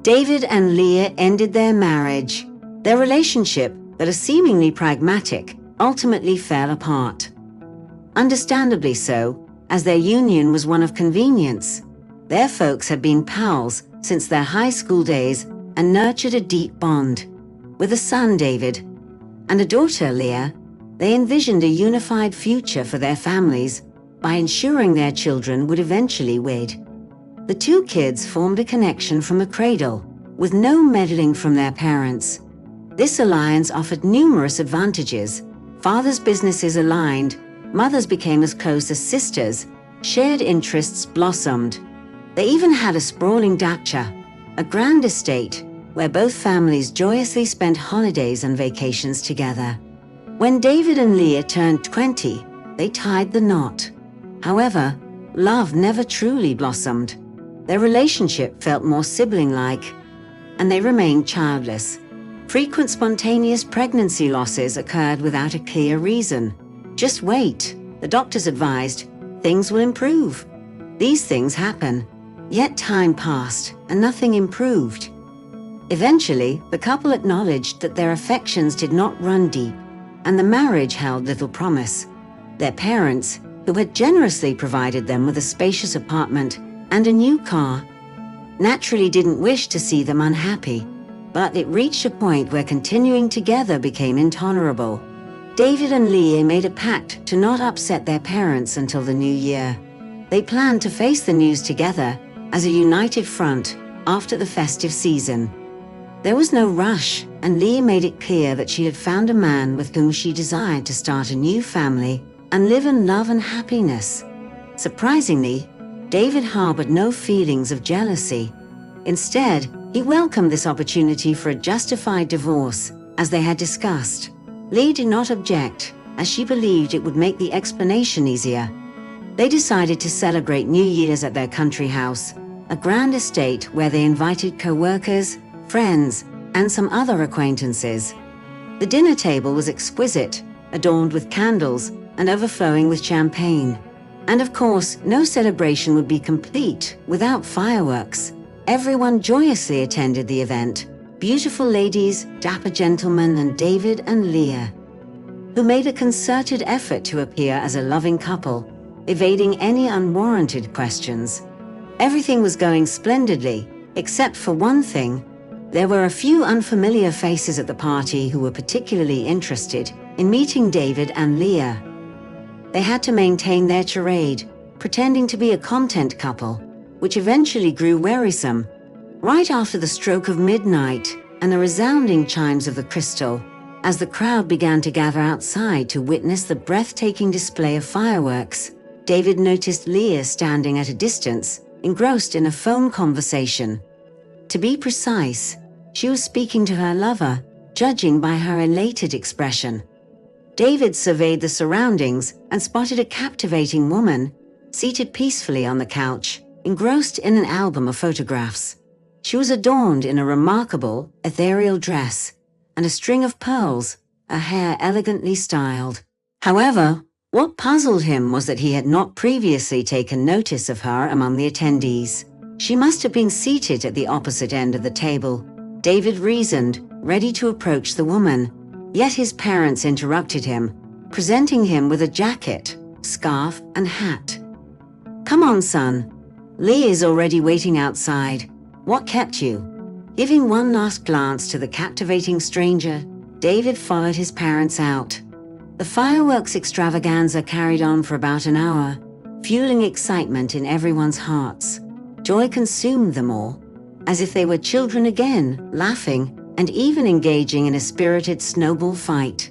David and Leah ended their marriage. Their relationship, that was seemingly pragmatic, ultimately fell apart. Understandably so, as their union was one of convenience. Their folks had been pals since their high school days and nurtured a deep bond. With a son, David, and a daughter, Leah, they envisioned a unified future for their families by ensuring their children would eventually wed. The two kids formed a connection from the cradle, with no meddling from their parents. This alliance offered numerous advantages. Fathers' businesses aligned, mothers became as close as sisters, shared interests blossomed. They even had a sprawling dacha, a grand estate where both families joyously spent holidays and vacations together. When David and Leah turned 20, they tied the knot. However, love never truly blossomed. Their relationship felt more sibling-like, and they remained childless. Frequent spontaneous pregnancy losses occurred without a clear reason. Just wait, the doctors advised, things will improve. These things happen. Yet time passed, and nothing improved. Eventually, the couple acknowledged that their affections did not run deep, and the marriage held little promise. Their parents, who had generously provided them with a spacious apartment and a new car, naturally didn't wish to see them unhappy, but it reached a point where continuing together became intolerable. David and Leah made a pact to not upset their parents until the new year. They planned to face the news together as a united front after the festive season. There was no rush, and Leah made it clear that she had found a man with whom she desired to start a new family and live in love and happiness. Surprisingly, David harbored no feelings of jealousy. Instead, he welcomed this opportunity for a justified divorce, as they had discussed. Leah did not object, as she believed it would make the explanation easier. They decided to celebrate New Year's at their country house, a grand estate where they invited co-workers, friends, and some other acquaintances. The dinner table was exquisite, adorned with candles and overflowing with champagne. And of course, no celebration would be complete without fireworks. Everyone joyously attended the event. Beautiful ladies, dapper gentlemen, and David and Leah, who made a concerted effort to appear as a loving couple, evading any unwarranted questions. Everything was going splendidly, except for one thing. There were a few unfamiliar faces at the party who were particularly interested in meeting David and Leah. They had to maintain their charade, pretending to be a content couple, which eventually grew wearisome. Right after the stroke of midnight and the resounding chimes of the crystal, as the crowd began to gather outside to witness the breathtaking display of fireworks, David noticed Leah standing at a distance, engrossed in a phone conversation. To be precise, she was speaking to her lover, judging by her elated expression. David surveyed the surroundings and spotted a captivating woman, seated peacefully on the couch, engrossed in an album of photographs. She was adorned in a remarkable, ethereal dress and a string of pearls, her hair elegantly styled. However, what puzzled him was that he had not previously taken notice of her among the attendees. She must have been seated at the opposite end of the table, David reasoned, ready to approach the woman. Yet his parents interrupted him, presenting him with a jacket, scarf, and hat. "Come on, son. Leah is already waiting outside. What kept you?" Giving one last glance to the captivating stranger, David followed his parents out. The fireworks extravaganza carried on for about an hour, fueling excitement in everyone's hearts. Joy consumed them all, as if they were children again, laughing and even engaging in a spirited snowball fight.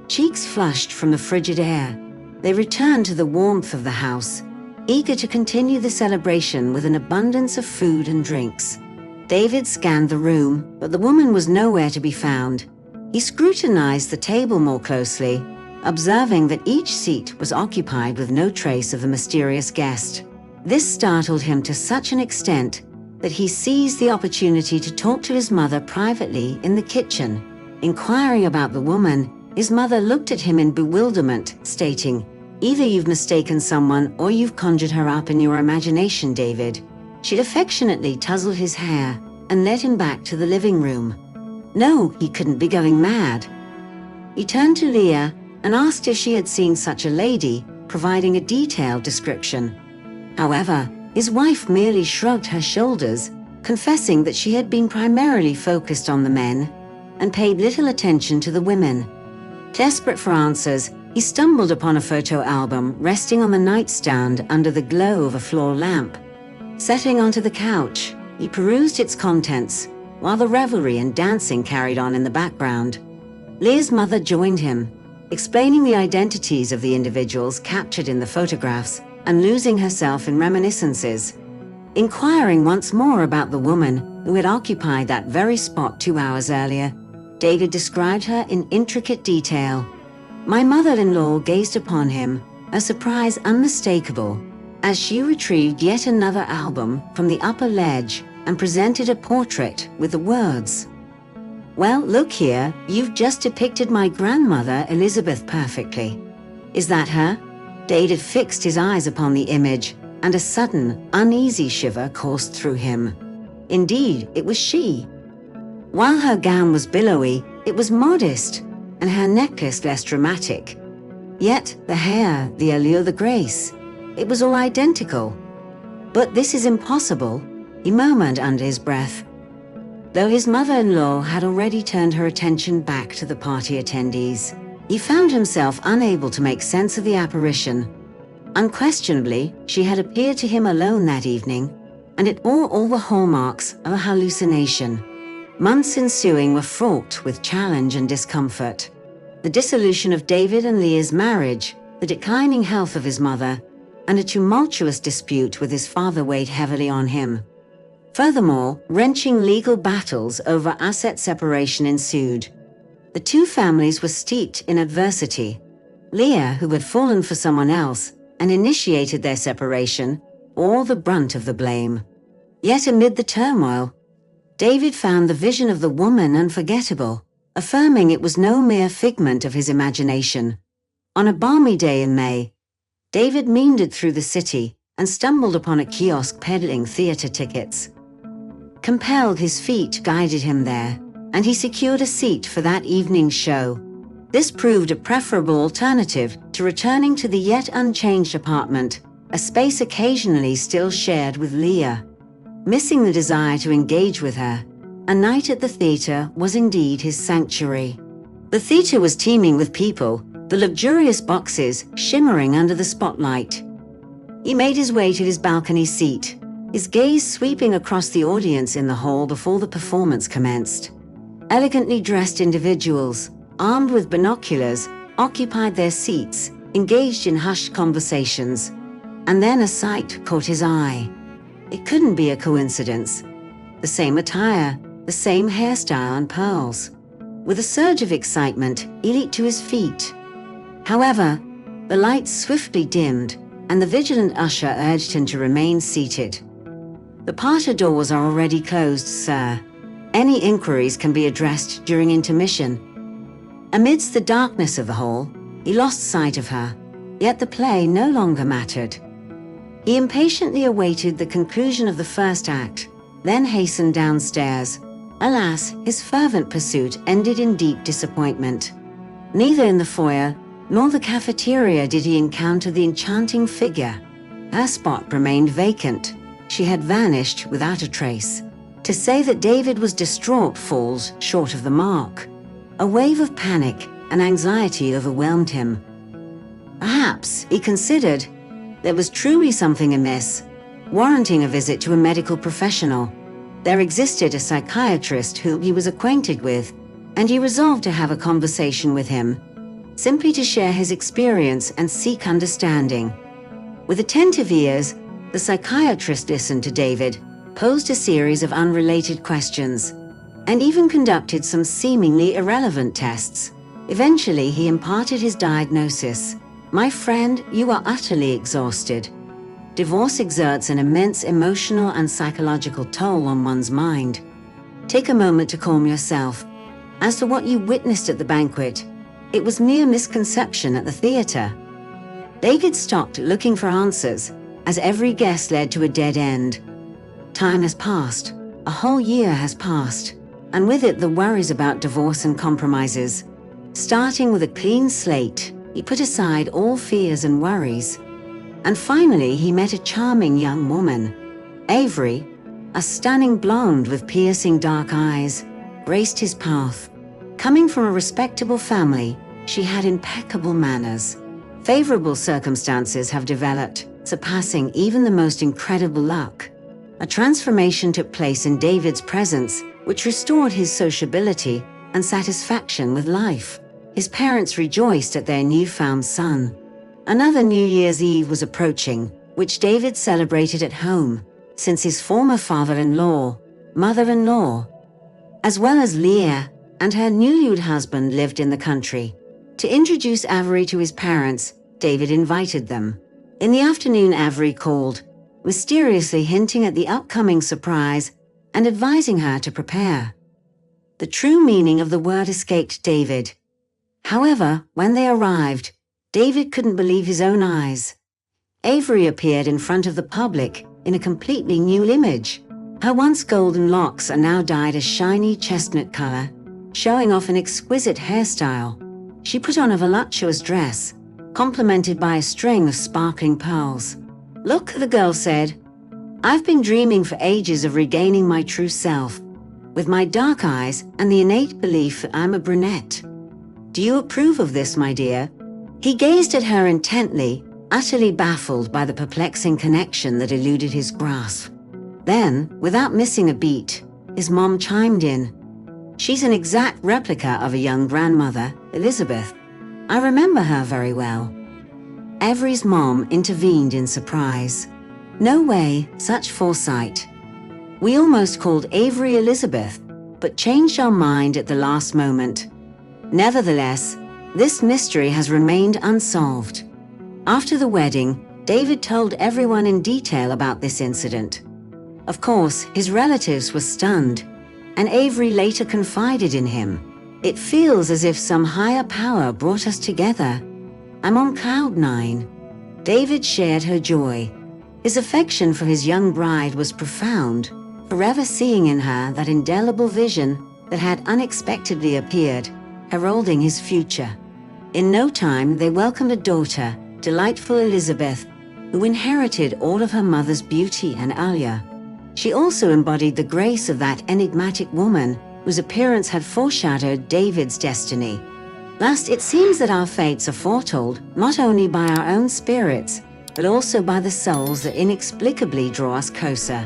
Cheeks flushed from the frigid air, they returned to the warmth of the house, eager to continue the celebration with an abundance of food and drinks. David scanned the room, but the woman was nowhere to be found. He scrutinized the table more closely, observing that each seat was occupied with no trace of the mysterious guest. This startled him to such an extent that he seized the opportunity to talk to his mother privately in the kitchen. Inquiring about the woman, his mother looked at him in bewilderment, stating, "Either you've mistaken someone or you've conjured her up in your imagination, David." She'd affectionately tousled his hair, and led him back to the living room. No, he couldn't be going mad. He turned to Leah and asked if she had seen such a lady, providing a detailed description. However, his wife merely shrugged her shoulders, confessing that she had been primarily focused on the men and paid little attention to the women. Desperate for answers, he stumbled upon a photo album resting on the nightstand under the glow of a floor lamp. Settling onto the couch, he perused its contents, while the revelry and dancing carried on in the background. Leah's mother joined him, explaining the identities of the individuals captured in the photographs and losing herself in reminiscences. Inquiring once more about the woman who had occupied that very spot 2 hours earlier, David described her in intricate detail. My mother-in-law gazed upon him, her surprise unmistakable, as she retrieved yet another album from the upper ledge and presented a portrait with the words, "Well, look here, you've just depicted my grandmother Elizabeth perfectly. Is that her?" David fixed his eyes upon the image, and a sudden, uneasy shiver coursed through him. Indeed, it was she. While her gown was billowy, it was modest, and her necklace less dramatic. Yet the hair, the allure, the grace, it was all identical. "But this is impossible," he murmured under his breath. Though his mother-in-law had already turned her attention back to the party attendees, he found himself unable to make sense of the apparition. Unquestionably, she had appeared to him alone that evening, and it bore all the hallmarks of a hallucination. Months ensuing were fraught with challenge and discomfort. The dissolution of David and Leah's marriage, the declining health of his mother, and a tumultuous dispute with his father weighed heavily on him. Furthermore, wrenching legal battles over asset separation ensued. The two families were steeped in adversity. Leah, who had fallen for someone else and initiated their separation, bore the brunt of the blame. Yet amid the turmoil, David found the vision of the woman unforgettable, affirming it was no mere figment of his imagination. On a balmy day in May, David meandered through the city and stumbled upon a kiosk peddling theater tickets. Compelled, his feet guided him there, and he secured a seat for that evening's show. This proved a preferable alternative to returning to the yet unchanged apartment, a space occasionally still shared with Leah. Missing the desire to engage with her, a night at the theater was indeed his sanctuary. The theater was teeming with people, the luxurious boxes shimmering under the spotlight. He made his way to his balcony seat, his gaze sweeping across the audience in the hall before the performance commenced. Elegantly dressed individuals, armed with binoculars, occupied their seats, engaged in hushed conversations. And then a sight caught his eye. It couldn't be a coincidence. The same attire, the same hairstyle and pearls. With a surge of excitement, he leaped to his feet. However, the lights swiftly dimmed, and the vigilant usher urged him to remain seated. "The parlor doors are already closed, sir. Any inquiries can be addressed during intermission." Amidst the darkness of the hall, he lost sight of her, yet the play no longer mattered. He impatiently awaited the conclusion of the first act, then hastened downstairs. Alas, his fervent pursuit ended in deep disappointment. Neither in the foyer nor the cafeteria did he encounter the enchanting figure. Her spot remained vacant. She had vanished without a trace. To say that David was distraught falls short of the mark. A wave of panic and anxiety overwhelmed him. Perhaps, he considered, there was truly something amiss, warranting a visit to a medical professional. There existed a psychiatrist who he was acquainted with, and he resolved to have a conversation with him, simply to share his experience and seek understanding. With attentive ears, the psychiatrist listened to David, posed a series of unrelated questions, and even conducted some seemingly irrelevant tests. Eventually, he imparted his diagnosis. "My friend, you are utterly exhausted. Divorce exerts an immense emotional and psychological toll on one's mind. Take a moment to calm yourself. As to what you witnessed at the banquet, it was mere misconception at the theater." David stopped looking for answers, as every guess led to a dead end. Time has passed. A whole year has passed, and with it the worries about divorce and compromises. Starting with a clean slate, he put aside all fears and worries. And finally he met a charming young woman. Avery, a stunning blonde with piercing dark eyes, graced his path. Coming from a respectable family, she had impeccable manners. Favorable circumstances have developed, surpassing even the most incredible luck. A transformation took place in David's presence, which restored his sociability and satisfaction with life. His parents rejoiced at their newfound son. Another New Year's Eve was approaching, which David celebrated at home, since his former father-in-law, mother-in-law, as well as Leah and her newlywed husband lived in the country. To introduce Avery to his parents, David invited them. In the afternoon, Avery called, mysteriously hinting at the upcoming surprise and advising her to prepare. The true meaning of the word escaped David. However, when they arrived, David couldn't believe his own eyes. Avery appeared in front of the public in a completely new image. Her once golden locks are now dyed a shiny chestnut color, showing off an exquisite hairstyle. She put on a voluptuous dress, complemented by a string of sparkling pearls. "Look," the girl said, "I've been dreaming for ages of regaining my true self, with my dark eyes and the innate belief that I'm a brunette. Do you approve of this, my dear?" He gazed at her intently, utterly baffled by the perplexing connection that eluded his grasp. Then, without missing a beat, his mom chimed in. "She's an exact replica of a young grandmother, Elizabeth. I remember her very well." Avery's mom intervened in surprise. "No way, such foresight. We almost called Avery Elizabeth, but changed our mind at the last moment. Nevertheless, this mystery has remained unsolved." After the wedding, David told everyone in detail about this incident. Of course, his relatives were stunned, and Avery later confided in him. "It feels as if some higher power brought us together. I'm on cloud nine." David shared her joy. His affection for his young bride was profound, forever seeing in her that indelible vision that had unexpectedly appeared, heralding his future. In no time, they welcomed a daughter, delightful Elizabeth, who inherited all of her mother's beauty and allure. She also embodied the grace of that enigmatic woman whose appearance had foreshadowed David's destiny. Last, it seems that our fates are foretold not only by our own spirits, but also by the souls that inexplicably draw us closer.